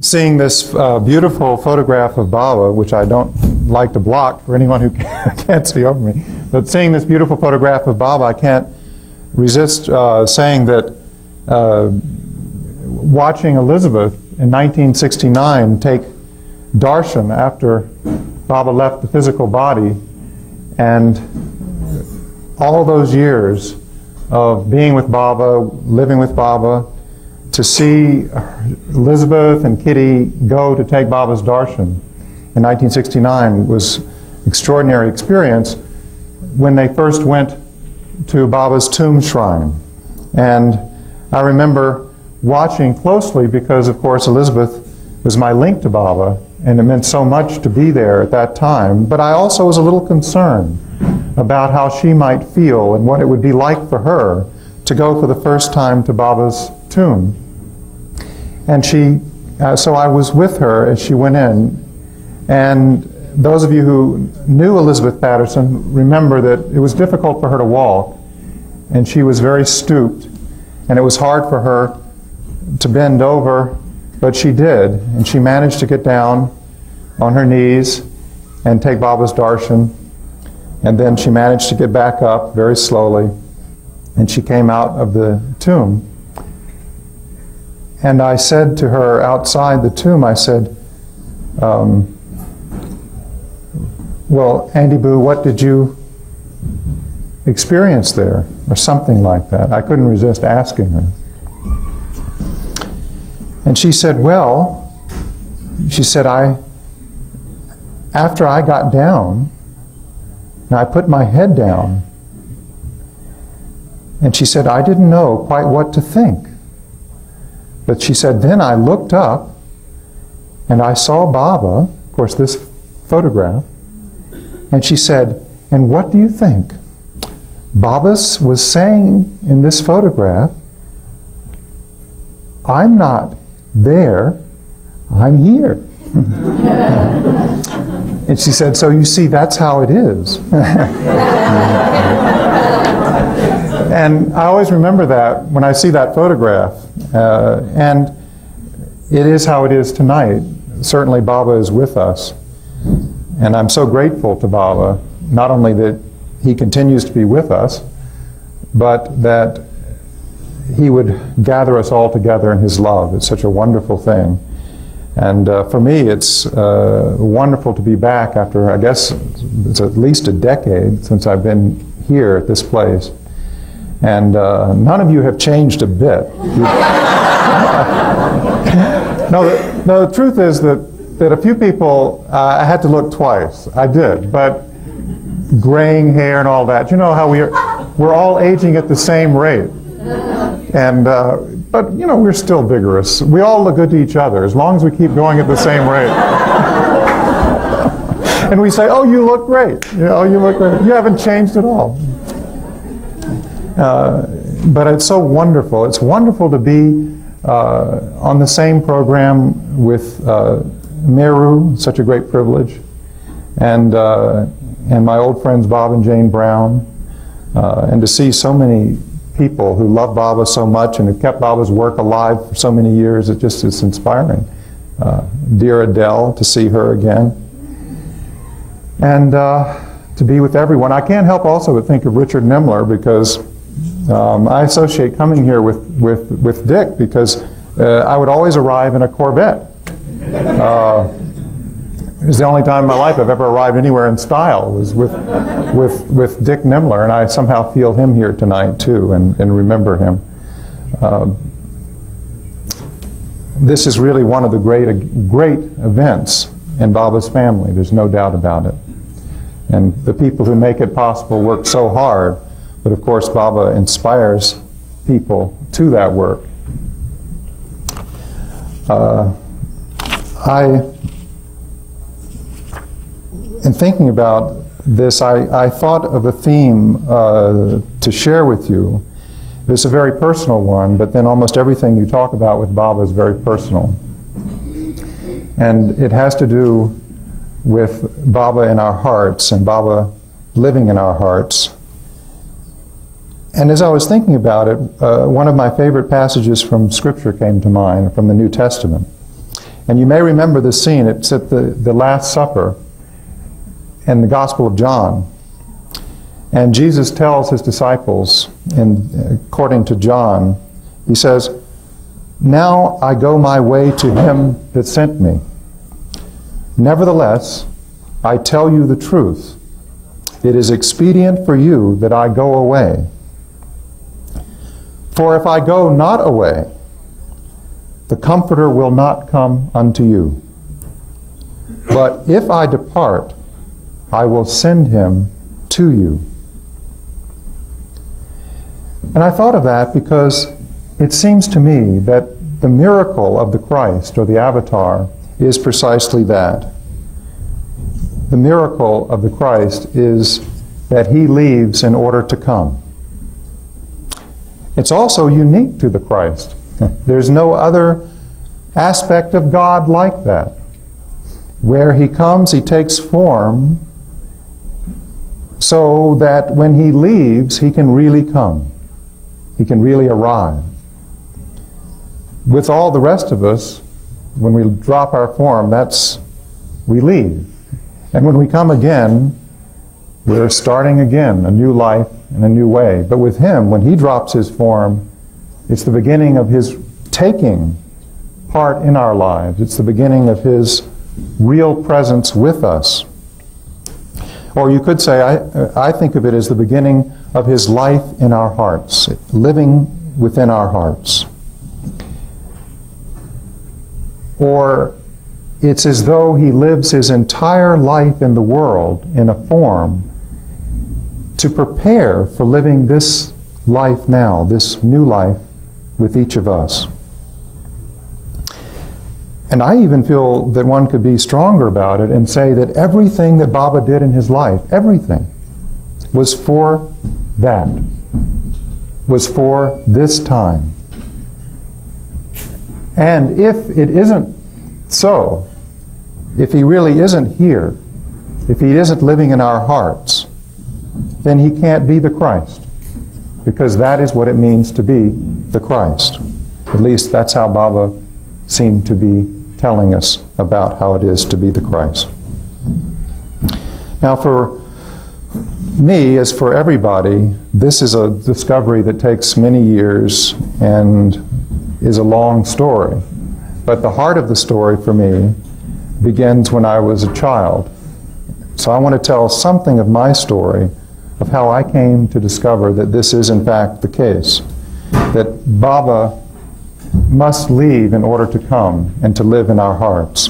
Seeing this beautiful photograph of Baba, which I don't like to block for anyone who can't see over me, but seeing this beautiful photograph of Baba, I can't resist saying that watching Elizabeth in 1969 take darshan after Baba left the physical body, and all those years of being with Baba, living with Baba, to see Elizabeth and Kitty go to take Baba's darshan in 1969 was an extraordinary experience when they first went to Baba's tomb shrine. And I remember watching closely because, of course, Elizabeth was my link to Baba, and it meant so much to be there at that time. But I also was a little concerned about how she might feel and what it would be like for her to go for the first time to Baba's tomb. And so I was with her as she went in. And those of you who knew Elizabeth Patterson remember that it was difficult for her to walk, and she was very stooped, and it was hard for her to bend over, but she did, and she managed to get down on her knees and take Baba's darshan, and then she managed to get back up very slowly, and she came out of the tomb. And I said to her outside the tomb, I said, well, Andy Boo, what did you experience there? Or something like that. I couldn't resist asking her. And she said, well, she said, after I got down, and I put my head down, and she said, I didn't know quite what to think. But she said, then I looked up, and I saw Baba, of course this photograph, and she said, and what do you think? Baba was saying in this photograph, I'm not there, I'm here. And she said, so you see, that's how it is. And I always remember that when I see that photograph. And it is how it is tonight. Certainly Baba is with us. And I'm so grateful to Baba, not only that he continues to be with us, but that he would gather us all together in his love. It's such a wonderful thing. And for me, it's wonderful to be back after, I guess, it's at least a decade since I've been here at this place. And none of you have changed a bit. No, the truth is that a few people, I had to look twice. I did, but graying hair and all that. You know how we're all aging at the same rate. And but you know, we're still vigorous. We all look good to each other as long as we keep going at the same rate. And we say, "Oh, you look great. Oh, you look great. You haven't changed at all." But it's so wonderful. It's wonderful to be on the same program with Meru, such a great privilege, and my old friends Bob and Jane Brown, and to see so many people who love Baba so much and have kept Baba's work alive for so many years. It just is inspiring. Dear Adele, to see her again, and to be with everyone. I can't help also but think of Richard Nimler, because I associate coming here with Dick, because I would always arrive in a Corvette. It was the only time in my life I've ever arrived anywhere in style, was with Dick Nimler, and I somehow feel him here tonight too, and remember him. This is really one of the great events in Baba's family. There's no doubt about it. And the people who make it possible work so hard, but of course Baba inspires people to that work. In thinking about this, I thought of a theme to share with you. It's a very personal one, but then almost everything you talk about with Baba is very personal. And it has to do with Baba in our hearts, and Baba living in our hearts. And as I was thinking about it, one of my favorite passages from Scripture came to mind, from the New Testament. And you may remember this scene. It's at the Last Supper in the Gospel of John. And Jesus tells his disciples, according to John, he says, "Now I go my way to him that sent me. Nevertheless, I tell you the truth. It is expedient for you that I go away. For if I go not away, the Comforter will not come unto you. But if I depart, I will send him to you." And I thought of that because it seems to me that the miracle of the Christ, or the avatar, is precisely that. The miracle of the Christ is that he leaves in order to come. It's also unique to the Christ. There's no other aspect of God like that. Where he comes, he takes form so that when he leaves, he can really come. He can really arrive. With all the rest of us, when we drop our form, we leave. And when we come again, we're starting again, a new life in a new way. But with him, when he drops his form, it's the beginning of his taking part in our lives. It's the beginning of his real presence with us. Or you could say, I think of it as the beginning of his life in our hearts, living within our hearts. Or it's as though he lives his entire life in the world in a form to prepare for living this life now, this new life with each of us. And I even feel that one could be stronger about it and say that everything that Baba did in his life, everything, was for that, was for this time. And if it isn't so, if he really isn't here, if he isn't living in our hearts, then he can't be the Christ, because that is what it means to be the Christ. At least that's how Baba seemed to be telling us about how it is to be the Christ. Now for me, as for everybody, this is a discovery that takes many years and is a long story. But the heart of the story for me begins when I was a child. So I want to tell something of my story of how I came to discover that this is in fact the case. That Baba must leave in order to come and to live in our hearts.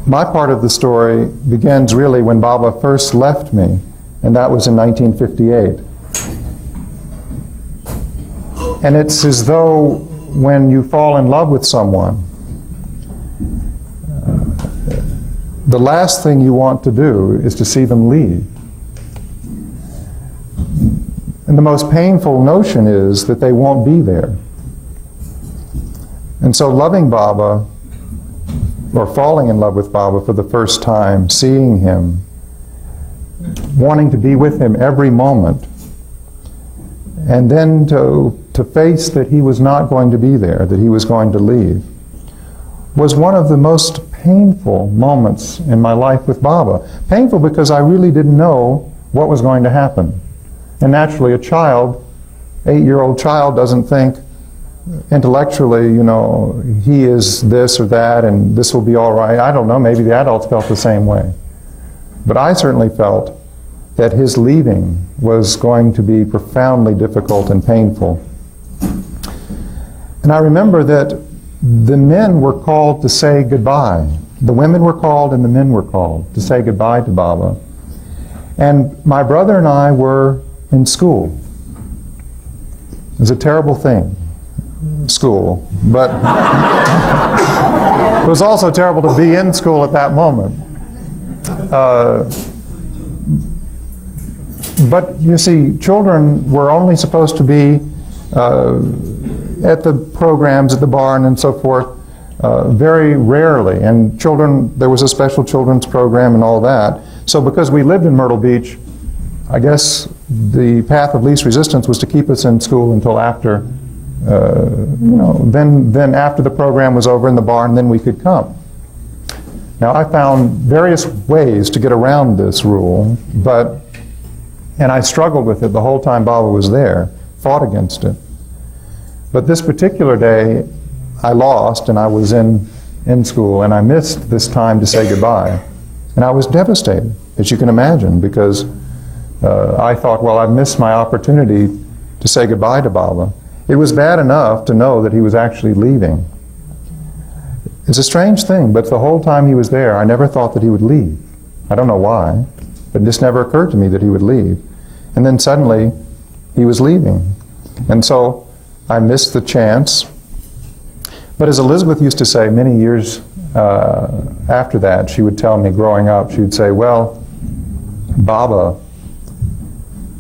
My part of the story begins really when Baba first left me, and that was in 1958. And it's as though when you fall in love with someone, the last thing you want to do is to see them leave. And the most painful notion is that they won't be there. And so loving Baba, or falling in love with Baba for the first time, seeing him, wanting to be with him every moment, and then to face that he was not going to be there, that he was going to leave, was one of the most painful moments in my life with Baba. Painful because I really didn't know what was going to happen. And naturally, a child, 8-year-old child, doesn't think intellectually, he is this or that and this will be all right. I don't know, maybe the adults felt the same way. But I certainly felt that his leaving was going to be profoundly difficult and painful. And I remember that the men were called to say goodbye. The women were called and the men were called to say goodbye to Baba. And my brother and I were in school. It was a terrible thing, school, but it was also terrible to be in school at that moment. But you see, children were only supposed to be at the programs, at the barn and so forth, very rarely. And children, there was a special children's program and all that. So because we lived in Myrtle Beach, I guess the path of least resistance was to keep us in school until after then after the program was over in the barn, then we could come. Now, I found various ways to get around this rule, and I struggled with it the whole time Baba was there, fought against it. But this particular day, I lost, and I was in school, and I missed this time to say goodbye. And I was devastated, as you can imagine, because I thought, well, I've missed my opportunity to say goodbye to Baba. It was bad enough to know that he was actually leaving. It's a strange thing, but the whole time he was there, I never thought that he would leave. I don't know why, but it just never occurred to me that he would leave. And then suddenly, he was leaving. And so, I missed the chance. But as Elizabeth used to say many years after that, she would tell me growing up, she would say, well, Baba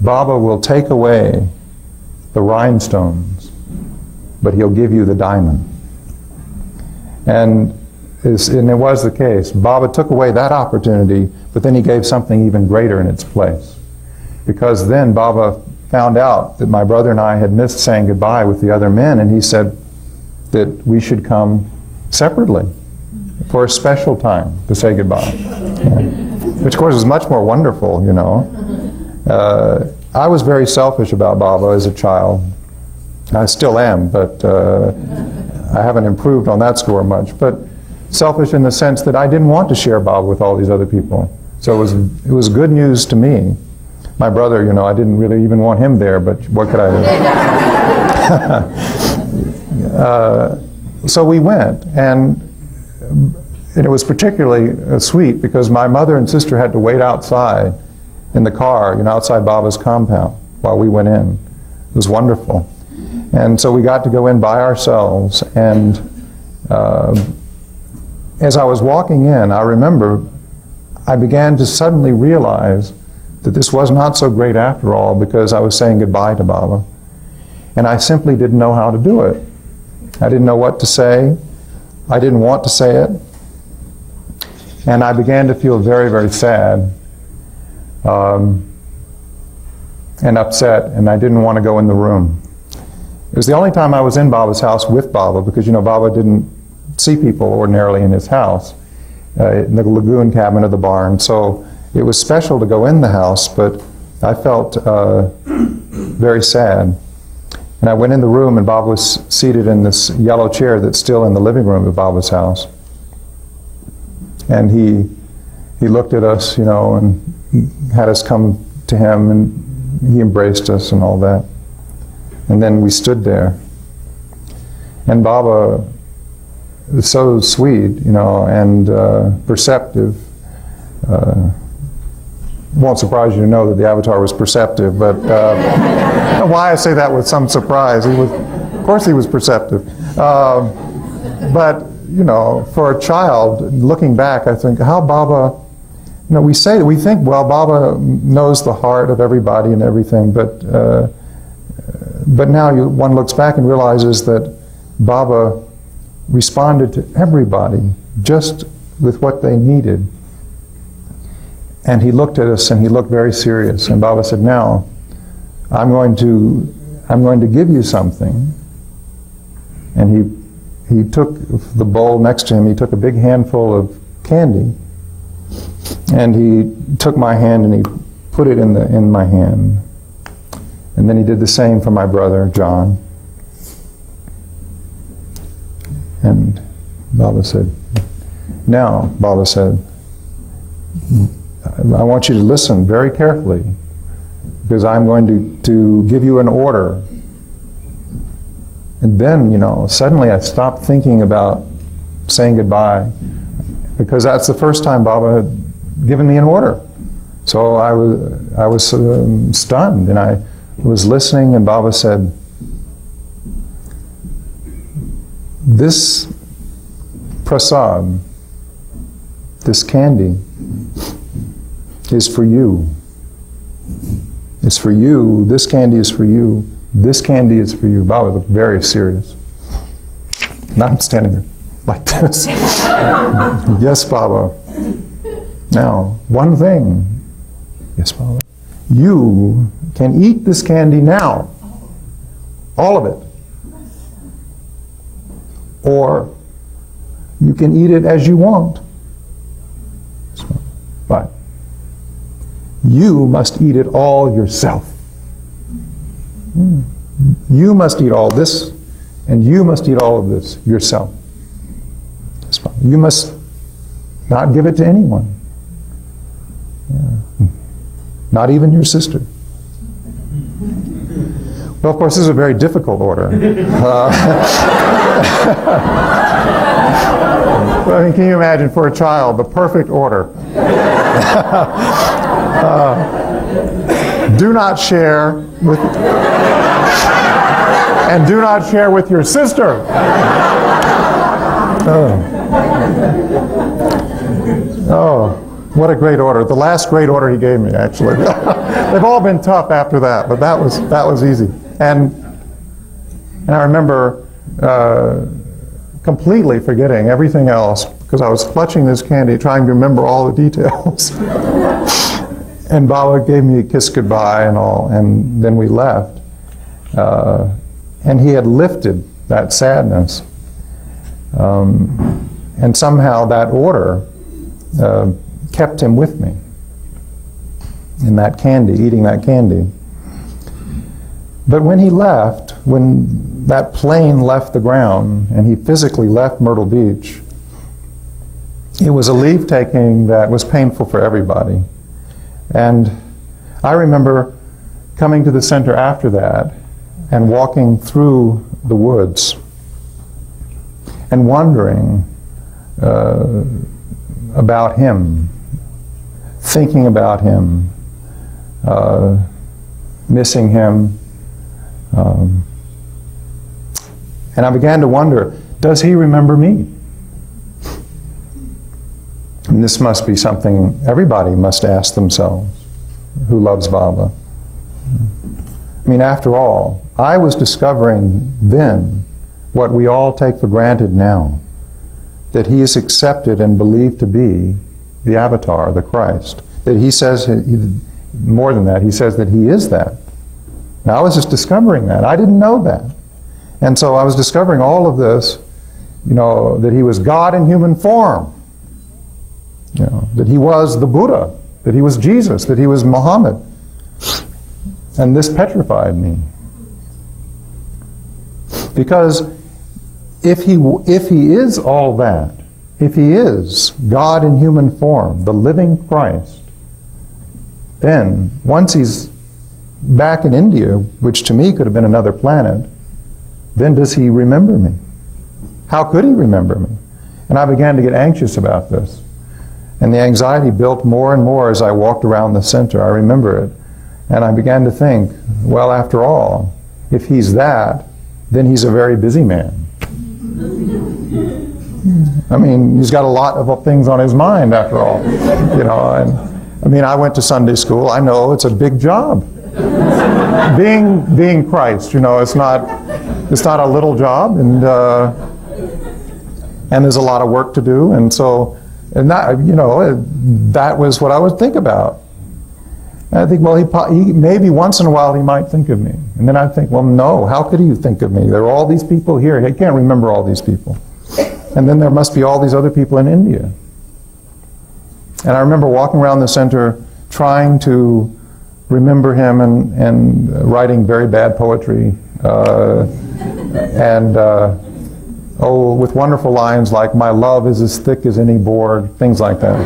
will take away the rhinestones, but he'll give you the diamond. And it was the case. Baba took away that opportunity, but then he gave something even greater in its place. Because then Baba found out that my brother and I had missed saying goodbye with the other men, and he said that we should come separately for a special time to say goodbye. Which, of course, is much more wonderful, you know. I was very selfish about Baba as a child. I still am, but I haven't improved on that score much. But selfish in the sense that I didn't want to share Baba with all these other people. So it was good news to me. My brother, you know, I didn't really even want him there, but what could I do? So we went, and it was particularly sweet because my mother and sister had to wait outside in the car, you know, outside Baba's compound while we went in. It was wonderful. And so we got to go in by ourselves, and as I was walking in, I remember I began to suddenly realize that this was not so great after all, because I was saying goodbye to Baba. And I simply didn't know how to do it. I didn't know what to say. I didn't want to say it. And I began to feel very, very sad and upset, and I didn't want to go in the room. It was the only time I was in Baba's house with Baba, because, you know, Baba didn't see people ordinarily in his house, in the lagoon cabin of the barn. So it was special to go in the house, but I felt very sad. And I went in the room, and Baba was seated in this yellow chair that's still in the living room of Baba's house. And he looked at us, you know, and he had us come to him, and he embraced us and all that. And then we stood there. And Baba was so sweet, you know, and perceptive. Won't surprise you to know that the avatar was perceptive, but I don't know why I say that with some surprise. Of course he was perceptive. But, you know, for a child, looking back, I think, how Baba, you know, we think, well, Baba knows the heart of everybody and everything, but now one looks back and realizes that Baba responded to everybody just with what they needed. And he looked at us, and he looked very serious. And Baba said, now, I'm going to give you something. And he took the bowl next to him, he took a big handful of candy, and he took my hand and he put it in my hand. And then he did the same for my brother, John. And Baba said, now, Baba said, I want you to listen very carefully, because I'm going to give you an order. And then, you know, suddenly I stopped thinking about saying goodbye, because that's the first time Baba had given me an order. So I was stunned, and I was listening, and Baba said, this prasad, this candy, is for you. It's for you. This candy is for you. This candy is for you. Baba looked very serious. And I'm standing there like this. Yes, Baba. Now, one thing. Yes, Baba. You can eat this candy now. All of it. or you can eat it as you want. But you must eat it all yourself. You must eat all this, and you must eat all of this yourself. You must not give it to anyone. Yeah. Not even your sister. Well, of course, this is a very difficult order. I mean, can you imagine for a child the perfect order? Do not share with, and do not share with your sister. Oh, what a great order! The last great order he gave me, actually. They've all been tough after that, but that was easy. And I remember completely forgetting everything else because I was clutching this candy, trying to remember all the details. And Baba gave me a kiss goodbye and all, and then we left. And he had lifted that sadness. And somehow that order kept him with me in that candy, eating that candy. But when he left, when that plane left the ground and he physically left Myrtle Beach, it was a leave-taking that was painful for everybody. And I remember coming to the center after that and walking through the woods and wondering about him, thinking about him, missing him. And I began to wonder, does he remember me? And this must be something everybody must ask themselves who loves Baba. I mean, after all, I was discovering then what we all take for granted now, that he is accepted and believed to be the avatar, the Christ. That he says, more than that, he says that he is that. Now I was just discovering that. I didn't know that. And so I was discovering all of this, you know, that he was God in human form. You know, that he was the Buddha, that he was Jesus, that he was Muhammad. And this petrified me. Because if he is all that, if he is God in human form, the living Christ, then once he's back in India, which to me could have been another planet, then does he remember me? How could he remember me? And I began to get anxious about this. And the anxiety built more and more as I walked around the center. I remember it. And I began to think, well, after all, if he's that, then he's a very busy man. I mean, he's got a lot of things on his mind, after all. You know, and I mean, I went to Sunday school. I know it's a big job. Being Christ, you know, it's not a little job, and there's a lot of work to do, and so, and that, you know, that was what I would think about. And I think, well, he maybe once in a while he might think of me, and then I'd think, well, no, how could he think of me? There are all these people here. He can't remember all these people, and then there must be all these other people in India. And I remember walking around the center trying to remember him and writing very bad poetry with wonderful lines like, my love is as thick as any board, things like that.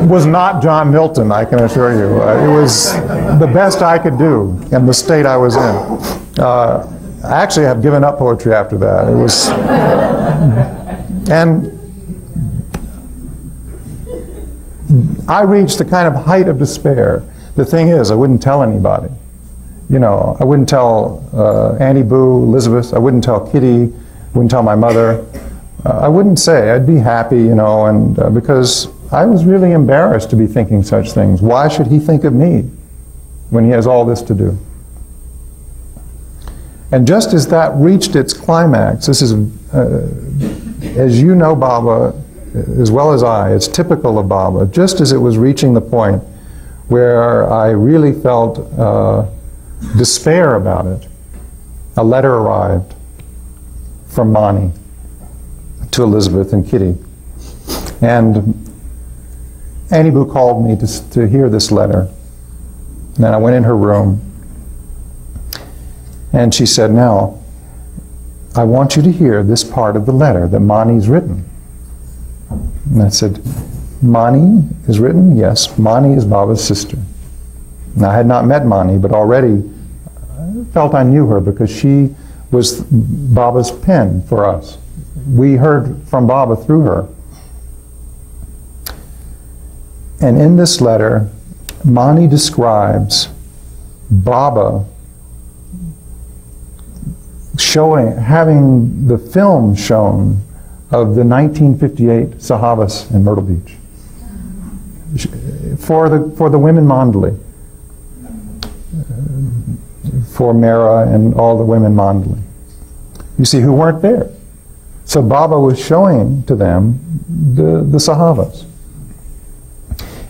Was not John Milton, I can assure you. It was the best I could do in the state I was in. I actually have given up poetry after that. It was, and I reached the kind of height of despair. The thing is, I wouldn't tell anybody. You know, I wouldn't tell Annie Boo, Elizabeth, I wouldn't tell Kitty, wouldn't tell my mother. I wouldn't say. I'd be happy, you know, and because I was really embarrassed to be thinking such things. Why should he think of me when he has all this to do? And just as that reached its climax, this is, as you know Baba as well as I, it's typical of Baba, just as it was reaching the point where I really felt despair about it, a letter arrived from Mani to Elizabeth and Kitty. And Annie Boo called me to hear this letter. And then I went in her room, and she said, "Now, I want you to hear this part of the letter that Mani's written." And I said, "Mani is written?" "Yes, Mani is Baba's sister." And I had not met Mani, but already I felt I knew her because she was Baba's pen for us. We heard from Baba through her. And in this letter, Mani describes Baba having the film shown of the 1958 Sahavas in Myrtle Beach for the women Mandali, for Mera and all the women Mandali, you see, who weren't there. So Baba was showing to them the Sahavas.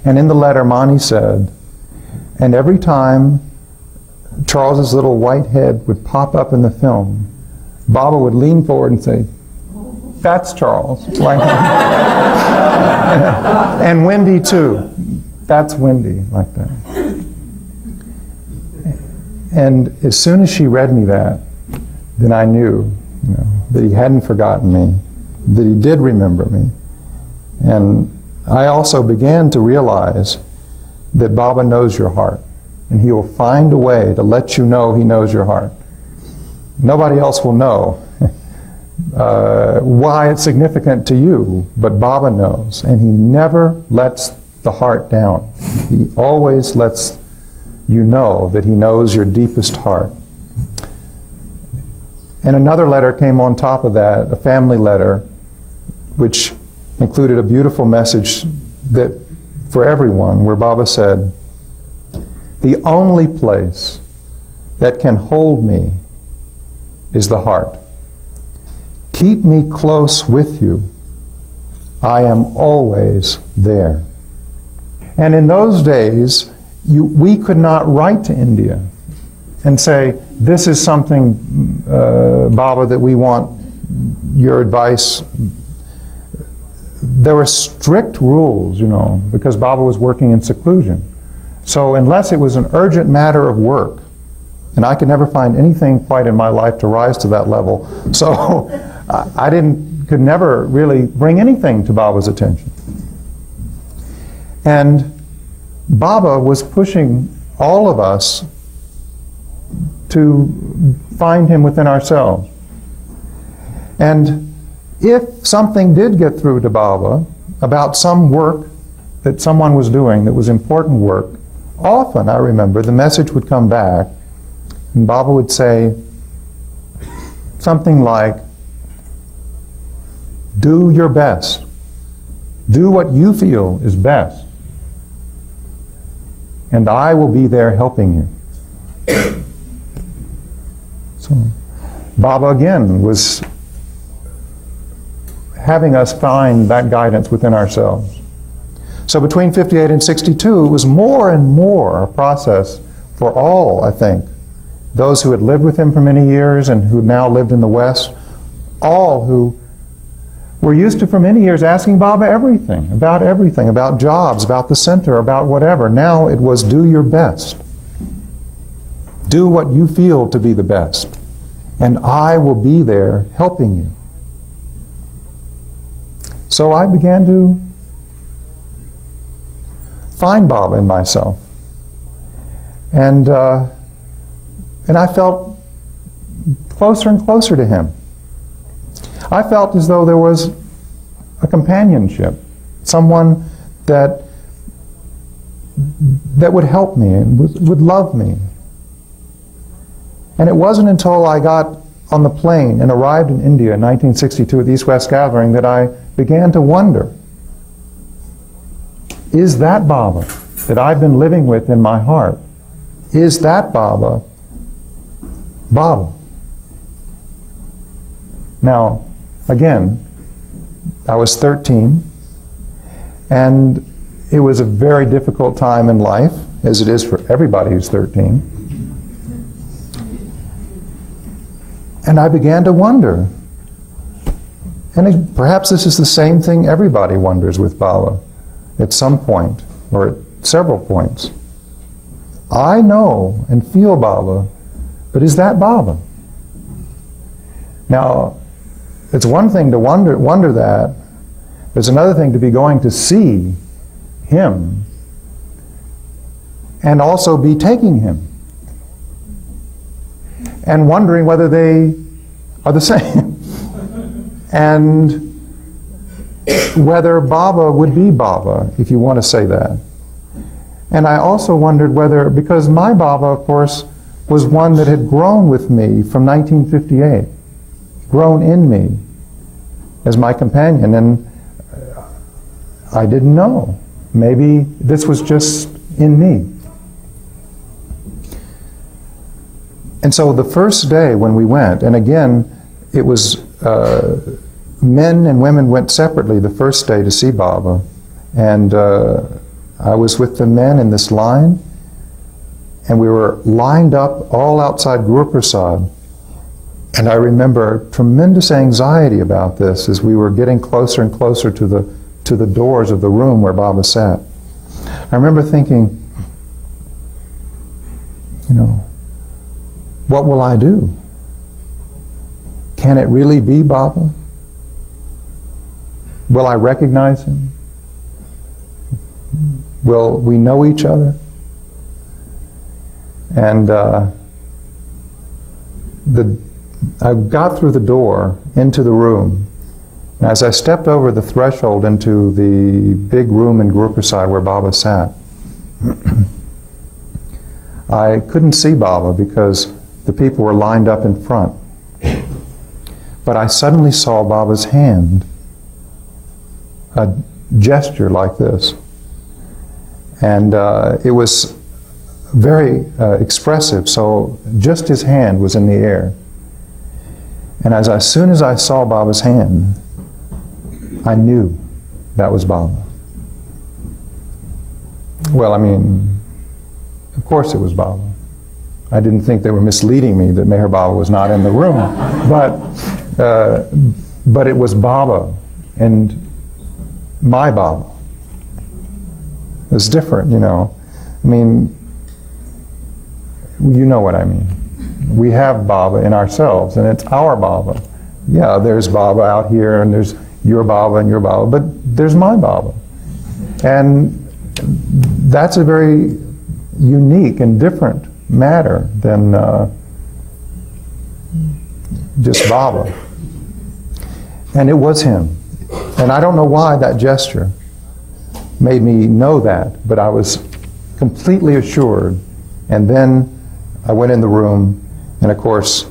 And in the letter, Mani said, and every time Charles's little white head would pop up in the film, Baba would lean forward and say, "That's Charles." Like, and Wendy too. "That's Wendy," like that. And as soon as she read me that, then I knew, that he hadn't forgotten me, that he did remember me. And I also began to realize that Baba knows your heart, and he will find a way to let you know he knows your heart. Nobody else will know why it's significant to you, but Baba knows, and he never lets the heart down. He always lets you know that he knows your deepest heart. And another letter came on top of that, a family letter, which included a beautiful message that for everyone, where Baba said, "The only place that can hold me is the heart. Keep me close with you. I am always there." And in those days, we could not write to India and say, "This is something, Baba, that we want your advice." There were strict rules, because Baba was working in seclusion. So unless it was an urgent matter of work, and I could never find anything quite in my life to rise to that level, so I could never really bring anything to Baba's attention. And Baba was pushing all of us to find him within ourselves. And if something did get through to Baba about some work that someone was doing that was important work, often, I remember, the message would come back and Baba would say something like, "Do your best. Do what you feel is best. And I will be there helping you." So Baba again was having us find that guidance within ourselves. So between 58 and 62, it was more and more a process for all, I think, those who had lived with him for many years and who now lived in the West, all who were used to for many years asking Baba everything, about jobs, about the center, about whatever. Now it was do your best. Do what you feel to be the best, and I will be there helping you. So I began to find Baba in myself. And I felt closer and closer to him. I felt as though there was a companionship, someone that would help me and would love me. And it wasn't until I got on the plane and arrived in India in 1962 at the East-West Gathering that I began to wonder, is that Baba that I've been living with in my heart, is that Baba, Baba? Now, again, I was 13, and it was a very difficult time in life, as it is for everybody who's 13. And I began to wonder, and perhaps this is the same thing everybody wonders with Baba at some point, or at several points. I know and feel Baba, but is that Baba? Now, it's one thing to wonder that. It's another thing to be going to see him and also be taking him and wondering whether they are the same and whether Baba would be Baba, if you want to say that. And I also wondered whether, because my Baba, of course, was one that had grown with me from 1958, grown in me as my companion, and I didn't know. Maybe this was just in me. And so the first day when we went, and again, it was men and women went separately the first day to see Baba, and I was with the men in this line, and we were lined up all outside Guru Prasad. And I remember tremendous anxiety about this as we were getting closer and closer to the doors of the room where Baba sat. I remember thinking, what will I do? Can it really be Baba? Will I recognize him? Will we know each other? And I got through the door into the room. And as I stepped over the threshold into the big room in Guru Prasad where Baba sat, I couldn't see Baba because the people were lined up in front. But I suddenly saw Baba's hand, a gesture like this. And it was very expressive, so just his hand was in the air. And as soon as I saw Baba's hand, I knew that was Baba. Well, I mean, of course it was Baba. I didn't think they were misleading me that Meher Baba was not in the room. But it was Baba, and my Baba. It was different, I mean, you know what I mean. We have Baba in ourselves, and it's our Baba. Yeah, there's Baba out here, and there's your Baba and your Baba, but there's my Baba. And that's a very unique and different matter than just Baba. And it was him. And I don't know why that gesture made me know that, but I was completely assured. And then I went in the room, and of course,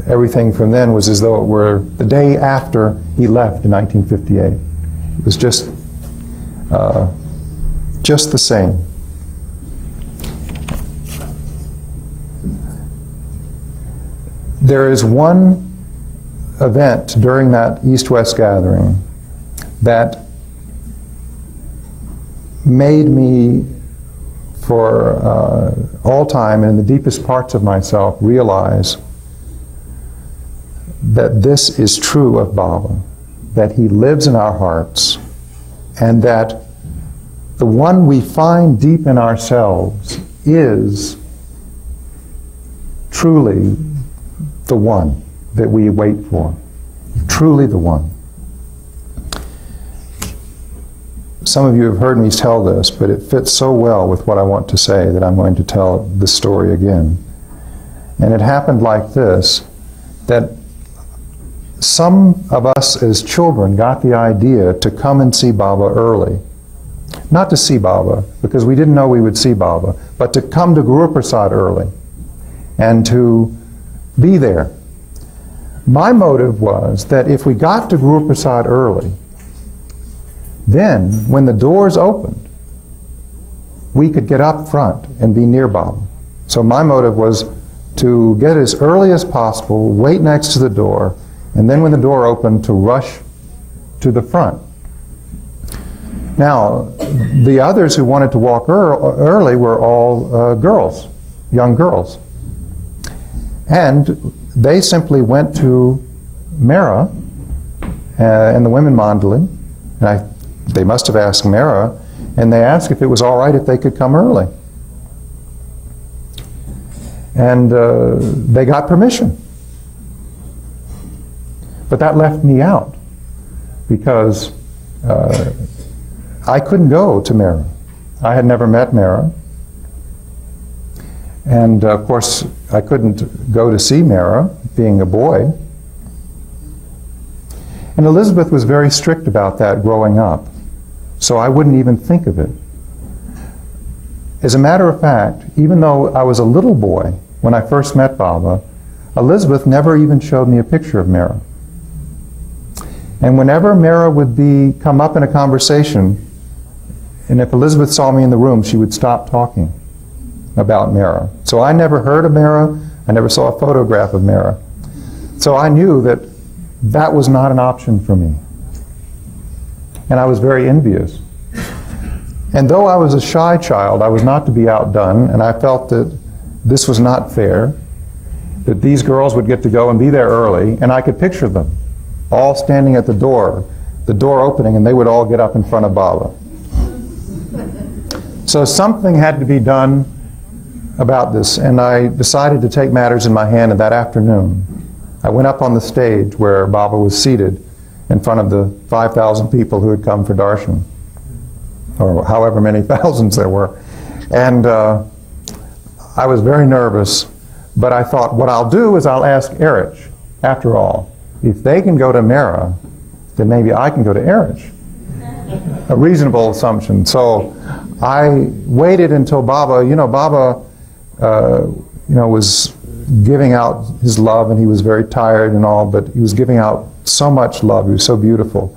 everything from then was as though it were the day after he left in 1958. It was just the same. There is one event during that East-West gathering that made me, for all time and in the deepest parts of myself, realize that this is true of Baba, that he lives in our hearts, and that the one we find deep in ourselves is truly the one that we wait for, truly the one. Some of you have heard me tell this, but it fits so well with what I want to say that I'm going to tell the story again. And it happened like this, that some of us as children got the idea to come and see Baba early. Not to see Baba, because we didn't know we would see Baba, but to come to Guru Prasad early and to be there. My motive was that if we got to Guru Prasad early, then when the doors opened, we could get up front and be near Baba. So my motive was to get as early as possible, wait next to the door, and then when the door opened, to rush to the front. Now, the others who wanted to walk early were all girls, young girls. And they simply went to Mehra and the women mandali, and they must have asked Mehra, and they asked if it was all right if they could come early. And they got permission. But that left me out, because I couldn't go to Mehra. I had never met Mehra. And of course, I couldn't go to see Mehra, being a boy. And Elizabeth was very strict about that growing up, so I wouldn't even think of it. As a matter of fact, even though I was a little boy when I first met Baba, Elizabeth never even showed me a picture of Mehra. And whenever Mehra would come up in a conversation, and if Elizabeth saw me in the room, she would stop talking about Mehra. So I never heard of Mehra, I never saw a photograph of Mehra. So I knew that that was not an option for me. And I was very envious. And though I was a shy child, I was not to be outdone, and I felt that this was not fair, that these girls would get to go and be there early, and I could picture them all standing at the door opening, and they would all get up in front of Baba. So something had to be done about this, and I decided to take matters in my hand. And that afternoon, I went up on the stage where Baba was seated in front of the 5,000 people who had come for darshan, or however many thousands there were. And I was very nervous, but I thought what I'll do is I'll ask Erich. After all, if they can go to Mehra, then maybe I can go to Erich. A reasonable assumption. So I waited until Baba was giving out his love, and he was very tired and all, but he was giving out so much love. He was so beautiful.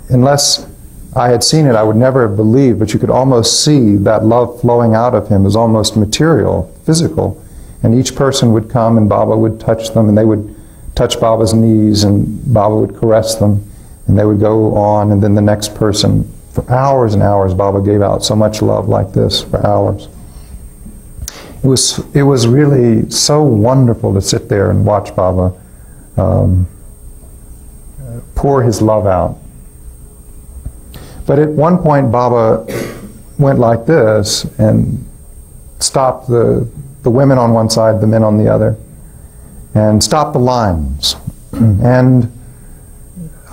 Unless I had seen it, I would never have believed, but you could almost see that love flowing out of him. It was almost material, physical. And each person would come, and Baba would touch them, and they would touch Baba's knees, and Baba would caress them, and they would go on, and then the next person. For hours and hours, Baba gave out so much love like this, for hours. It was really so wonderful to sit there and watch Baba pour his love out. But at one point, Baba went like this and stopped the women on one side, the men on the other, and stopped the lines. And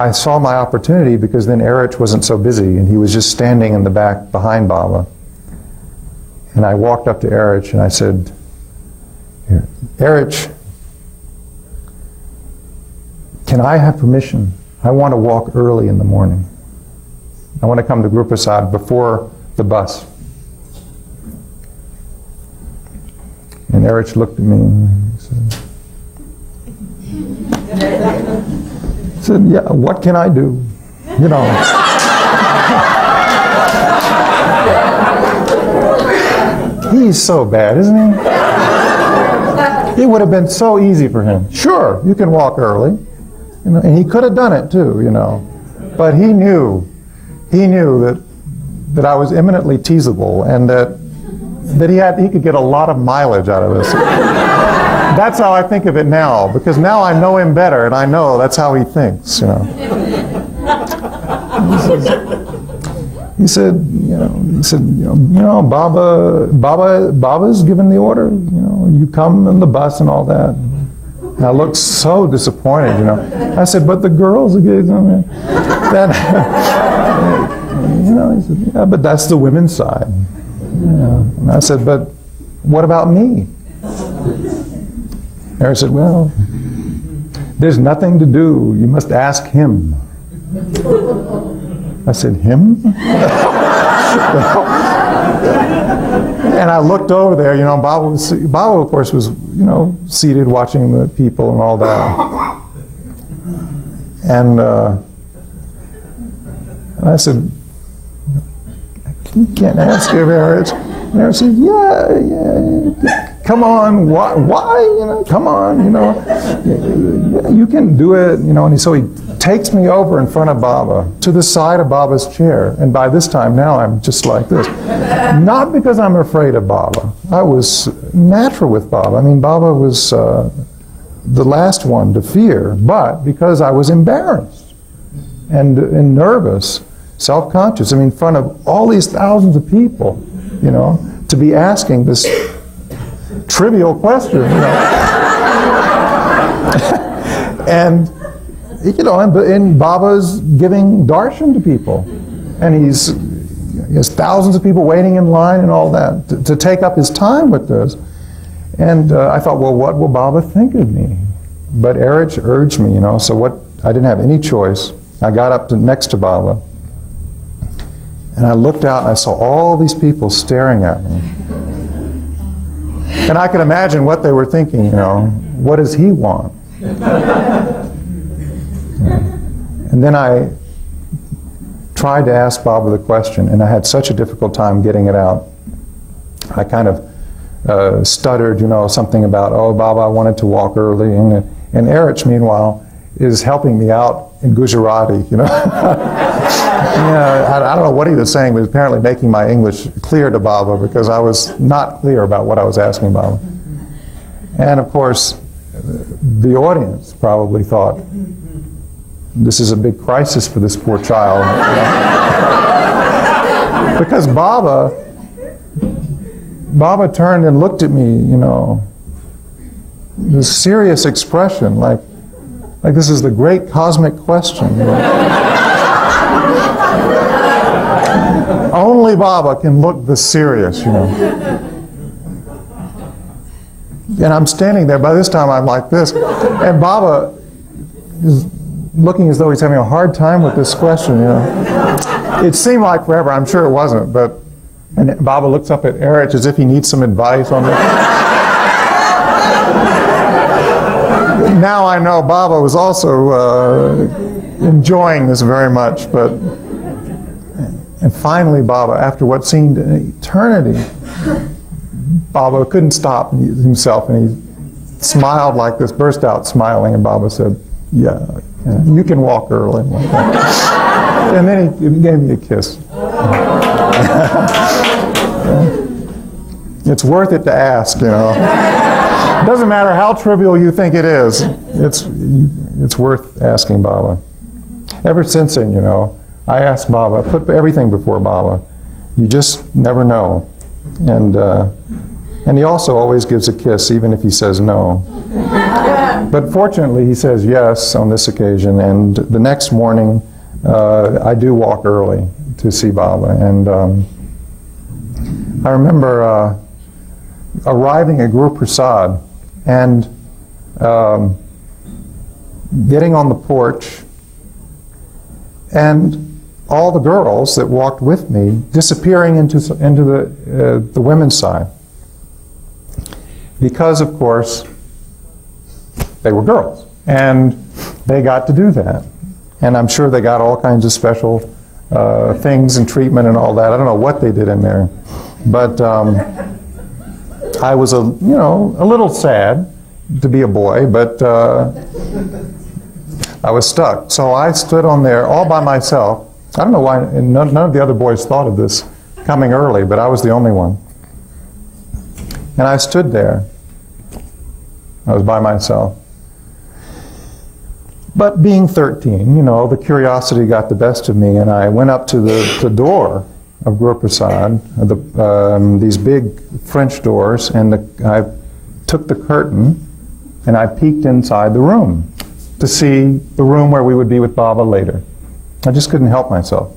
I saw my opportunity, because then Erich wasn't so busy, and he was just standing in the back behind Baba. And I walked up to Erich and I said, Erich, can I have permission? I want to walk early in the morning. I want to come to Guru Prasad before the bus. And Erich looked at me and said, yeah, what can I do? You know. He's so bad, isn't he? It would have been so easy for him. Sure, you can walk early. You know, and he could have done it too, you know. But he knew that I was eminently teasable, and that he could get a lot of mileage out of this. That's how I think of it now, because now I know him better, and I know that's how he thinks, you know. He said, Baba's given the order, you know, you come in the bus and all that. And I looked so disappointed, you know. I said, but the girls are good. Then, you know, he said, yeah, but that's the women's side. Yeah. And I said, but what about me? Eric said, well, there's nothing to do. You must ask him. I said, him? And I looked over there, you know, Baba of course was, you know, seated watching the people and all that. And I said, you can't ask him, Eric. And Eric said, yeah, come on, why, you know, come on, you know, you can do it, you know. And so he takes me over in front of Baba to the side of Baba's chair. And by this time now I'm just like this. Not because I'm afraid of Baba. I was natural with Baba. I mean, Baba was the last one to fear, but because I was embarrassed and nervous, self-conscious. I mean, in front of all these thousands of people, you know, to be asking this trivial question, you know. And, you know, and Baba's giving darshan to people. And he has thousands of people waiting in line and all that to take up his time with this. And I thought, well, what will Baba think of me? But Erich urged me, you know, so I didn't have any choice. I got up next to Baba. And I looked out and I saw all these people staring at me. And I could imagine what they were thinking, you know, what does he want? And then I tried to ask Baba the question, and I had such a difficult time getting it out. I kind of stuttered, you know, something about, oh, Baba, I wanted to walk early. And Erich, meanwhile, is helping me out in Gujarati, you know. Yeah, I don't know what he was saying, but apparently making my English clear to Baba because I was not clear about what I was asking Baba. And of course, the audience probably thought, this is a big crisis for this poor child. You know? Because Baba turned and looked at me, you know, this serious expression, like this is the great cosmic question. You know? Only Baba can look this serious, you know. And I'm standing there. By this time, I'm like this. And Baba is looking as though he's having a hard time with this question, you know. It seemed like forever. I'm sure it wasn't. And Baba looks up at Erich as if he needs some advice on this. Now I know Baba was also enjoying this very much. And finally, Baba, after what seemed an eternity, Baba couldn't stop himself, and he smiled like this, burst out smiling, and Baba said, yeah, you can walk early. And then he gave me a kiss. It's worth it to ask, you know. It doesn't matter how trivial you think it is, it's worth asking Baba. Ever since then, you know, I asked Baba, put everything before Baba. You just never know. And he also always gives a kiss, even if he says no. But fortunately, he says yes on this occasion. And the next morning, I do walk early to see Baba. And I remember arriving at Guru Prasad and getting on the porch, and all the girls that walked with me disappearing into the women's side. Because, of course, they were girls. And they got to do that. And I'm sure they got all kinds of special things and treatment and all that. I don't know what they did in there. But I was, a little sad to be a boy, but I was stuck. So I stood on there all by myself. I don't know why, and none of the other boys thought of this coming early, but I was the only one. And I stood there. I was by myself. But being 13, you know, the curiosity got the best of me, and I went up to the door of Guru Prasad, these big French doors, and I took the curtain and I peeked inside the room to see the room where we would be with Baba later. I just couldn't help myself.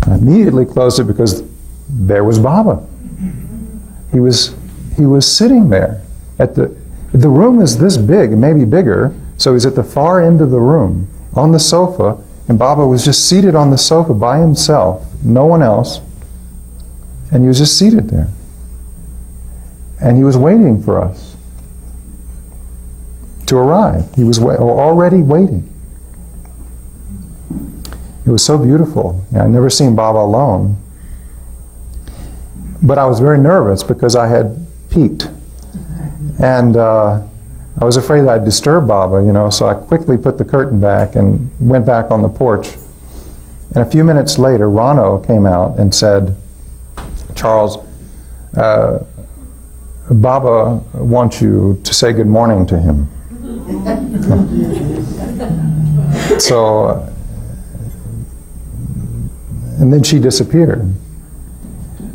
I immediately closed it because there was Baba. He was sitting there. The room is this big, maybe bigger, so he's at the far end of the room on the sofa, and Baba was just seated on the sofa by himself, no one else, and he was just seated there. And he was waiting for us to arrive. He was already waiting. It was so beautiful. I'd never seen Baba alone. But I was very nervous because I had peeked. And I was afraid I'd disturb Baba, you know, so I quickly put the curtain back and went back on the porch. And a few minutes later, Rano came out and said, Charles, Baba wants you to say good morning to him. So, and then she disappeared.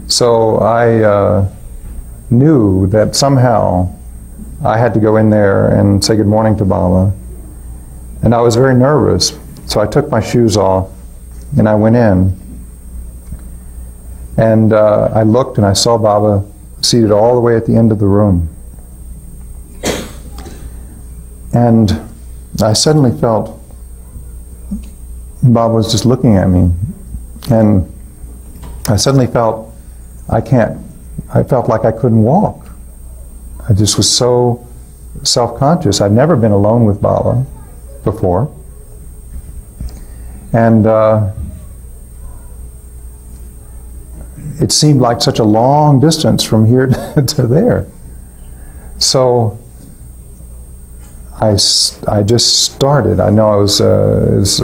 So I knew that somehow I had to go in there and say good morning to Baba. And I was very nervous, so I took my shoes off and I went in. And I looked and I saw Baba seated all the way at the end of the room. And I suddenly felt Baba was just looking at me. And I suddenly felt I felt like I couldn't walk. I just was so self-conscious. I'd never been alone with Baba before. And it seemed like such a long distance from here to there. So I just started. I know it was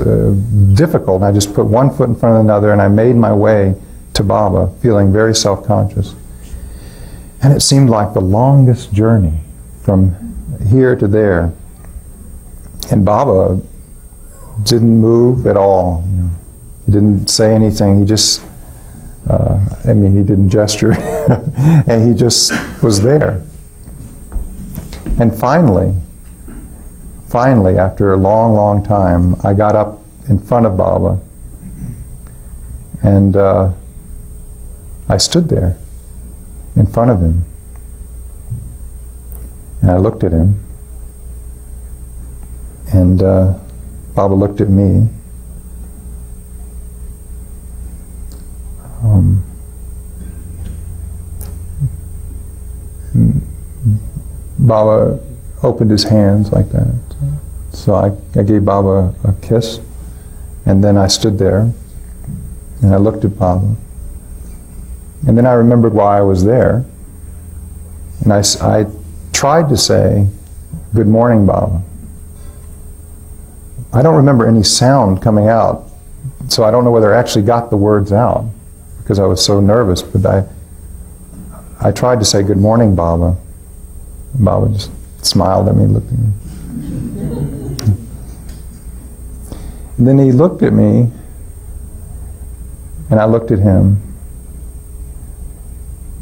difficult. I just put one foot in front of another and I made my way to Baba, feeling very self-conscious. And it seemed like the longest journey from here to there. And Baba didn't move at all. You know. He didn't say anything. He just, he didn't gesture. And he just was there. And finally, after a long, long time, I got up in front of Baba. And I stood there in front of him. And I looked at him. And Baba looked at me. Baba opened his hands like that. So I gave Baba a kiss. And then I stood there. And I looked at Baba. And then I remembered why I was there. And I tried to say, good morning, Baba. I don't remember any sound coming out, so I don't know whether I actually got the words out, because I was so nervous, but I tried to say, good morning, Baba. Baba just smiled at me, looked at me. And then he looked at me, and I looked at him.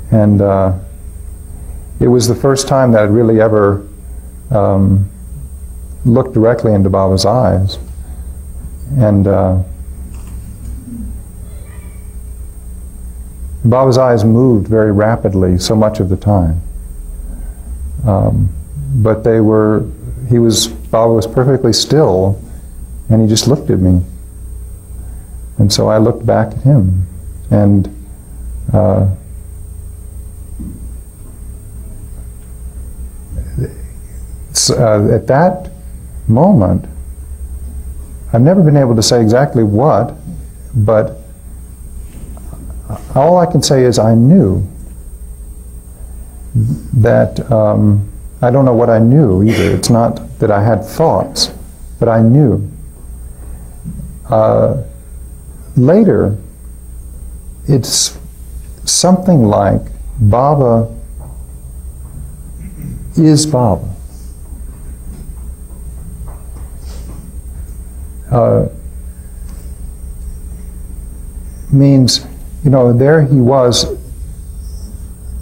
And it was the first time that I'd really ever looked directly into Baba's eyes. And Baba's eyes moved very rapidly so much of the time. But Baba was perfectly still, and he just looked at me. And so I looked back at him. And at that moment, I've never been able to say exactly what, but all I can say is I knew that, I don't know what I knew either. It's not that I had thoughts, but I knew. Later, it's something like Baba is Baba. Means, you know, there he was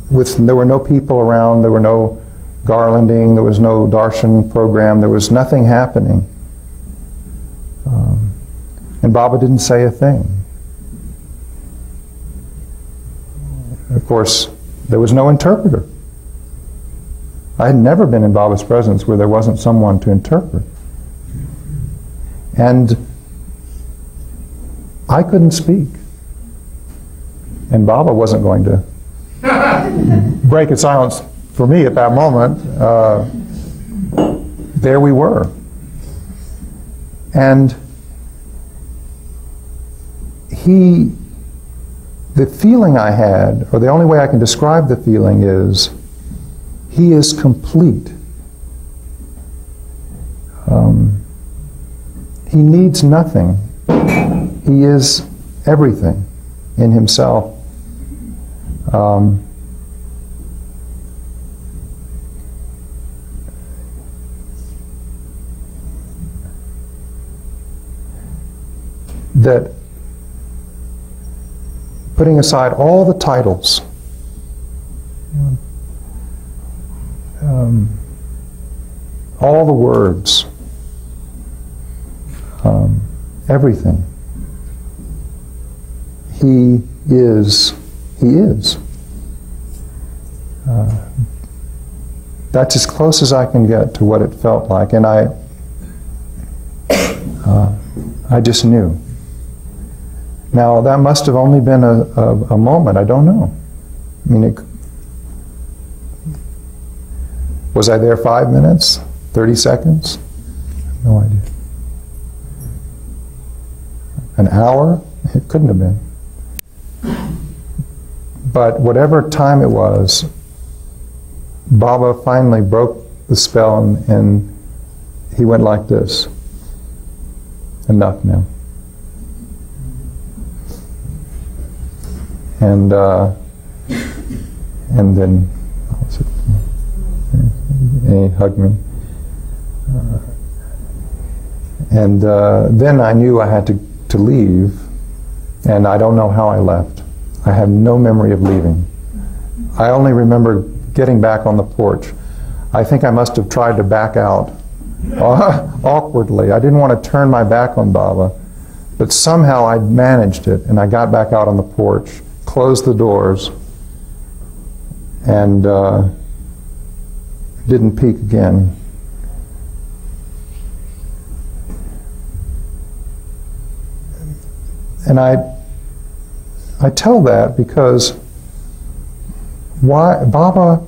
there were no people around, there were no garlanding, there was no darshan program, there was nothing happening. And Baba didn't say a thing. Of course, there was no interpreter. I had never been in Baba's presence where there wasn't someone to interpret. And I couldn't speak. And Baba wasn't going to break a silence for me at that moment. There we were. And the feeling I had, or the only way I can describe the feeling is, he is complete. He needs nothing. He is everything in himself. That putting aside all the titles, all the words, everything, He is. He is. That's as close as I can get to what it felt like, and I just knew. Now, that must have only been a moment. I don't know. I mean, was I there 5 minutes? 30 seconds? No idea. An hour? It couldn't have been. But whatever time it was, Baba finally broke the spell, and he went like this. Enough now. And then he hugged me. Then I knew I had to leave, and I don't know how I left. I have no memory of leaving. I only remember getting back on the porch. I think I must have tried to back out awkwardly. I didn't want to turn my back on Baba, but somehow I managed it, and I got back out on the porch, closed the doors, and didn't peek again. And I tell that because Baba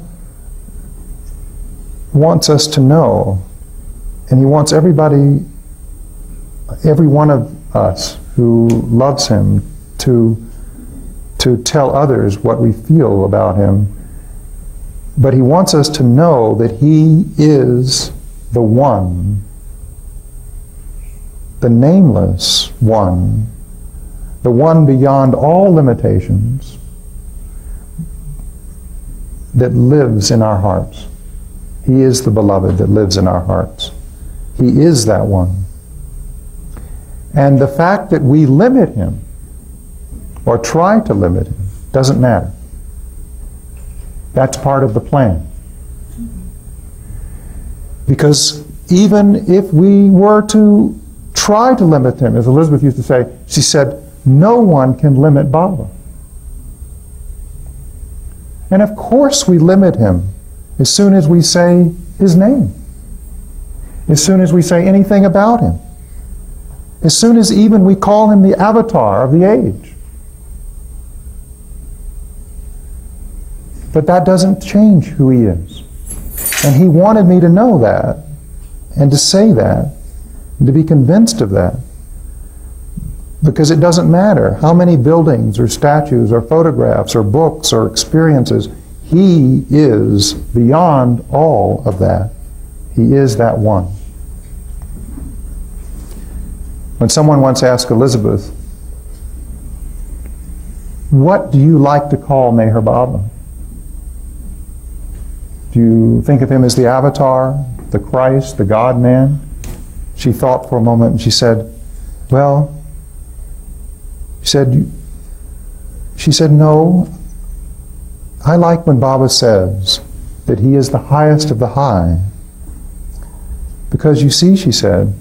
wants us to know, and he wants every one of us who loves him to tell others what we feel about him. But he wants us to know that he is the one, the nameless one, the one beyond all limitations, that lives in our hearts. He is the beloved that lives in our hearts. He is that one. And the fact that we limit him, or try to limit him, doesn't matter. That's part of the plan. Because even if we were to try to limit him, as Elizabeth used to say, she said, no one can limit Baba. And of course we limit him as soon as we say his name, as soon as we say anything about him, as soon as even we call him the avatar of the age. But that doesn't change who he is. And he wanted me to know that, and to say that, and to be convinced of that. Because it doesn't matter how many buildings or statues or photographs or books or experiences, he is beyond all of that. He is that one. When someone once asked Elizabeth, what do you like to call Meher Baba? Do you think of him as the avatar, the Christ, the God-man? She thought for a moment and she said, well, she said, no, I like when Baba says that he is the highest of the high. Because you see, she said,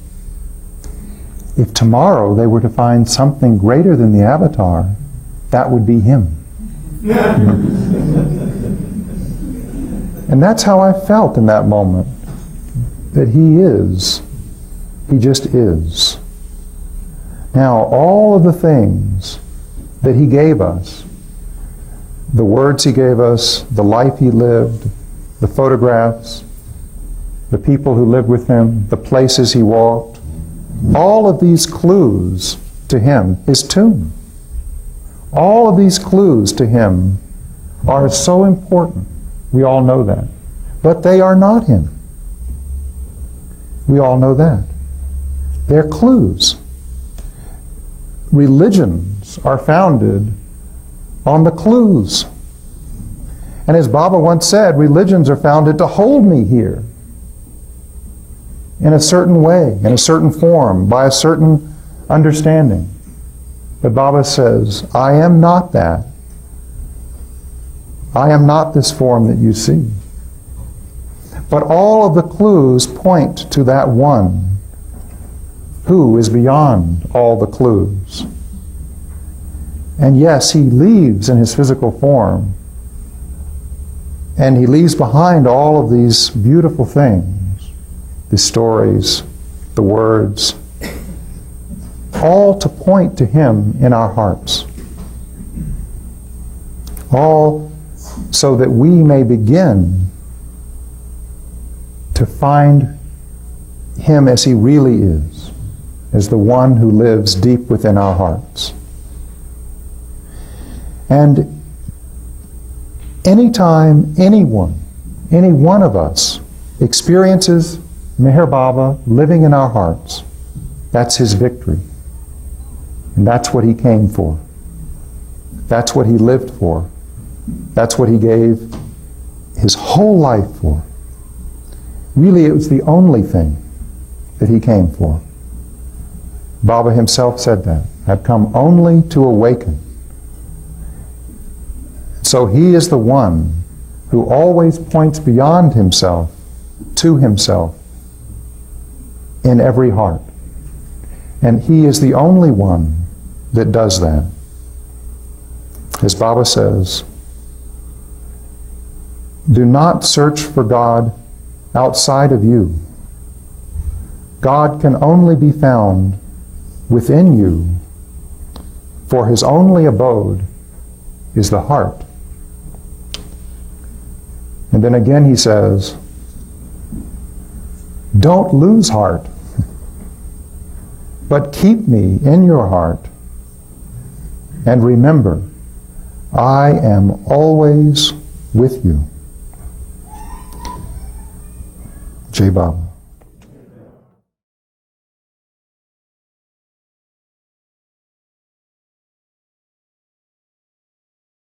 if tomorrow they were to find something greater than the avatar, that would be him. And that's how I felt in that moment, that he is. He just is. Now, all of the things that he gave us, the words he gave us, the life he lived, the photographs, the people who lived with him, the places he walked, all of these clues to him, his tomb, all of these clues to him are so important. We all know that. But they are not him. We all know that. They're clues. Religions are founded on the clues. And as Baba once said, religions are founded to hold me here in a certain way, in a certain form, by a certain understanding. But Baba says, I am not that. I am not this form that you see. But all of the clues point to that one who is beyond all the clues. And yes, he leaves in his physical form, and he leaves behind all of these beautiful things, the stories, the words, all to point to him in our hearts. All so that we may begin to find him as he really is, as the one who lives deep within our hearts. And anytime anyone, any one of us, experiences Meher Baba living in our hearts, that's his victory. And that's what he came for. That's what he lived for. That's what he gave his whole life for. Really, it was the only thing that he came for. Baba himself said that. I've come only to awaken. So he is the one who always points beyond himself to himself in every heart. And he is the only one that does that. As Baba says, do not search for God outside of you. God can only be found within you, for his only abode is the heart. And then again he says, don't lose heart, but keep me in your heart, and remember, I am always with you. Jai Baba.